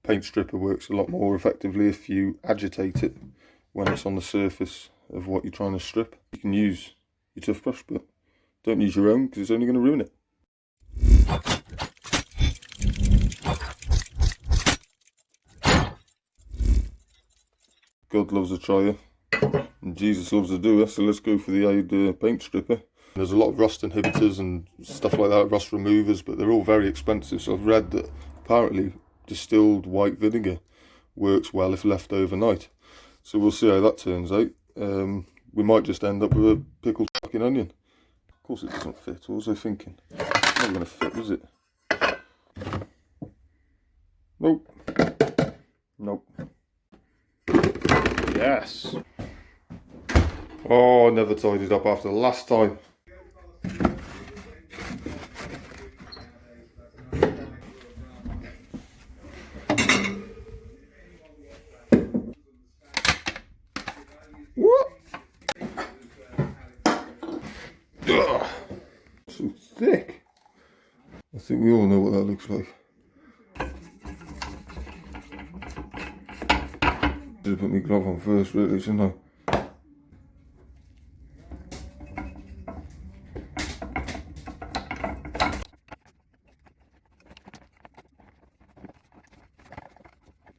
paint stripper works a lot more effectively if you agitate it when it's on the surface of what you're trying to strip. You can use your tough brush, but don't use your own because it's only going to ruin it. God loves a tryer and Jesus loves a doer, so let's go for the old paint stripper. There's a lot of rust inhibitors and stuff like that, rust removers, but they're all very expensive. So I've read that apparently distilled white vinegar works well if left overnight. So we'll see how that turns out. We might just end up with a pickled fucking onion. Of course it doesn't fit. What was I thinking? It's not going to fit, was it? Nope. Nope. Yes. Oh, I never tied it up after the last time. What? Ugh. So thick. I think we all know what that looks like. Should have put my glove on first, really, shouldn't I?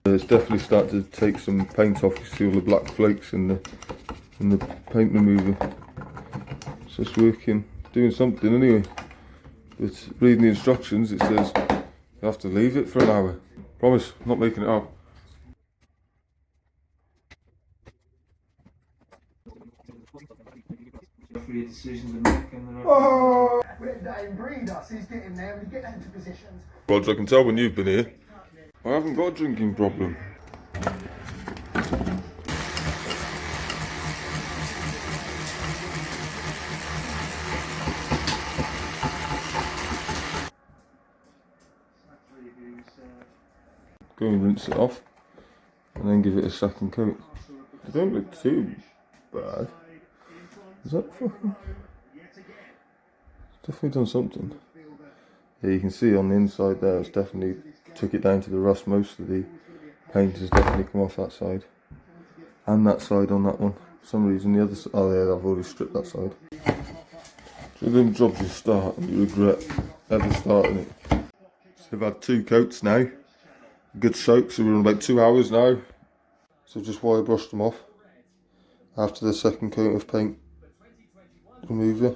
It's definitely starting to take some paint off. You see all the black flakes in the paint remover. So it's working, doing something anyway. But reading the instructions, it says you have to leave it for an hour. Promise, I'm not making it up. Oh, that breed us. He's getting there. We get into positions. Roger, I can tell when you've been here. I haven't got a drinking problem. Go and rinse it off and then give it a second coat. They don't look too bad. Is that fucking... It's definitely done something. Yeah, you can see on the inside there, it's definitely took it down to the rust. Most of the paint has definitely come off that side. And that side on that one. For some reason the other side, oh yeah, I've already stripped that side. So them jobs you start and you regret ever starting it. So I've had 2 coats now. Good soak, so we're in about 2 hours now. So just wire brushed them off after the second coat of paint remover.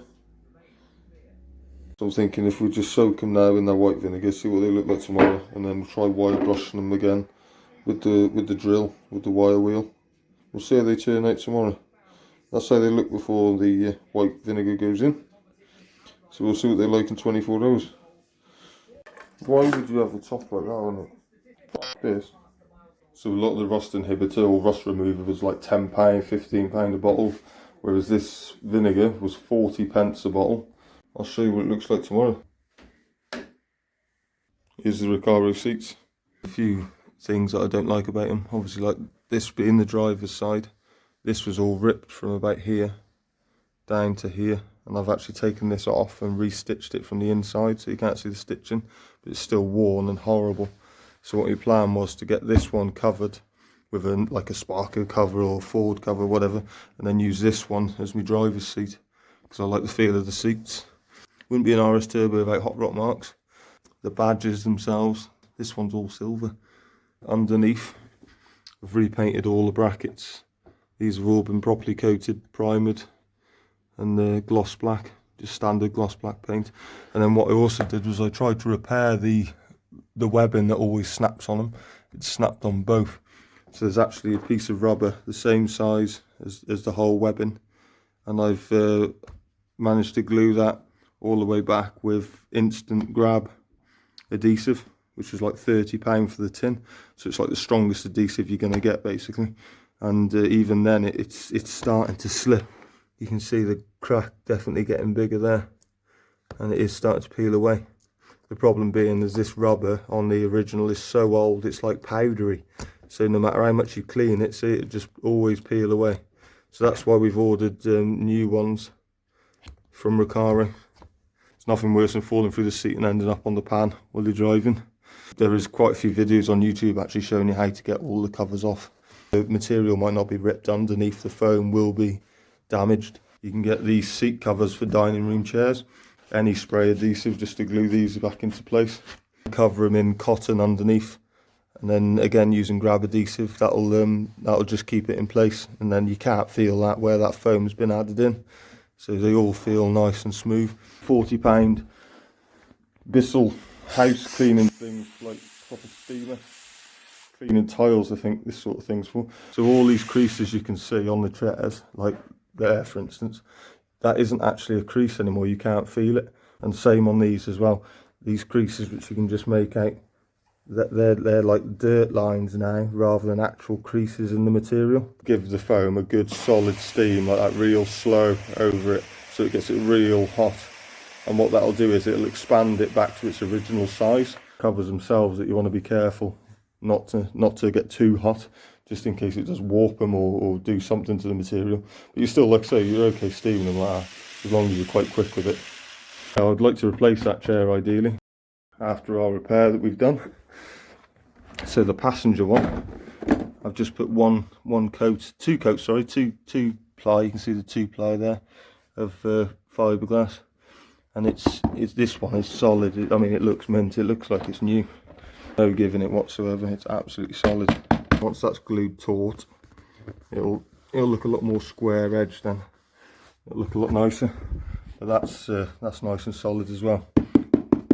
So I'm thinking if we just soak them now in that white vinegar, see what they look like tomorrow, and then try wire brushing them again with the drill, with the wire wheel. We'll see how they turn out tomorrow. That's how they look before the white vinegar goes in. So we'll see what they're like in 24 hours. Why would you have the top like that on it? Fuck this. So a lot of the rust inhibitor or rust remover was like £10, £15 a bottle, whereas this vinegar was 40p a bottle. I'll show you what it looks like tomorrow. Here's the Recaro seats. A few things that I don't like about them. Obviously, like this being the driver's side. This was all ripped from about here down to here, and I've actually taken this off and restitched it from the inside, so you can't see the stitching, but it's still worn and horrible. So what your plan was to get this one covered with like a Sparker cover or Ford cover, whatever, and then use this one as my driver's seat because I like the feel of the seats. Wouldn't be an RS Turbo without hot rod marks. The badges themselves, this one's all silver. Underneath, I've repainted all the brackets. These have all been properly coated, primered, and the gloss black, just standard gloss black paint. And then what I also did was I tried to repair the webbing that always snaps on them. It snapped on both. So there's actually a piece of rubber the same size as the whole webbing, and I've managed to glue that all the way back with instant grab adhesive, which was like £30 for the tin. So it's like the strongest adhesive you're going to get basically. And even then it's starting to slip. You can see the crack definitely getting bigger there, and it is starting to peel away. The problem being is this rubber on the original is so old, it's like powdery. So no matter how much you clean it, see, it just always peel away. So that's why we've ordered new ones from Recaro. It's nothing worse than falling through the seat and ending up on the pan while you're driving. There is quite a few videos on YouTube actually showing you how to get all the covers off. The material might not be ripped underneath, the foam will be damaged. You can get these seat covers for dining room chairs. Any spray adhesive just to glue these back into place. Cover them in cotton underneath, and then again using grab adhesive, that'll just keep it in place, and then you can't feel that where that foam's been added in, so they all feel nice and smooth. £40 Bissell house cleaning things, like proper steamer cleaning tiles, I think this sort of thing's for. So all these creases you can see on the chairs, like there for instance, that isn't actually a crease anymore, you can't feel it. And same on these as well, these creases which you can just make out, that they're like dirt lines now rather than actual creases in the material. Give the foam a good solid steam, like that, real slow over it, so it gets it real hot. And what that'll do is it'll expand it back to its original size. Covers themselves that you want to be careful not to get too hot, just in case it does warp them or do something to the material. But you still, like I say, you're okay steaming them like that, as long as you're quite quick with it. Now, I'd like to replace that chair ideally after our repair that we've done. So the passenger one, I've just put two ply, you can see the 2 ply there of fiberglass, and it's this one is solid. I mean, it looks mint, it looks like it's new, no giving it whatsoever, it's absolutely solid. Once that's glued taut, it'll look a lot more square edged, then it'll look a lot nicer. But that's nice and solid as well.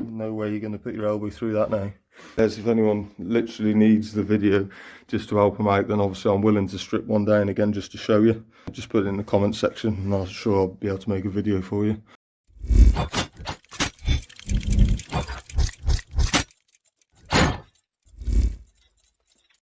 No way you're going to put your elbow through that now. As if anyone literally needs the video just to help them out, then obviously I'm willing to strip one down again just to show you. Just put it in the comment section and I'm sure I'll be able to make a video for you.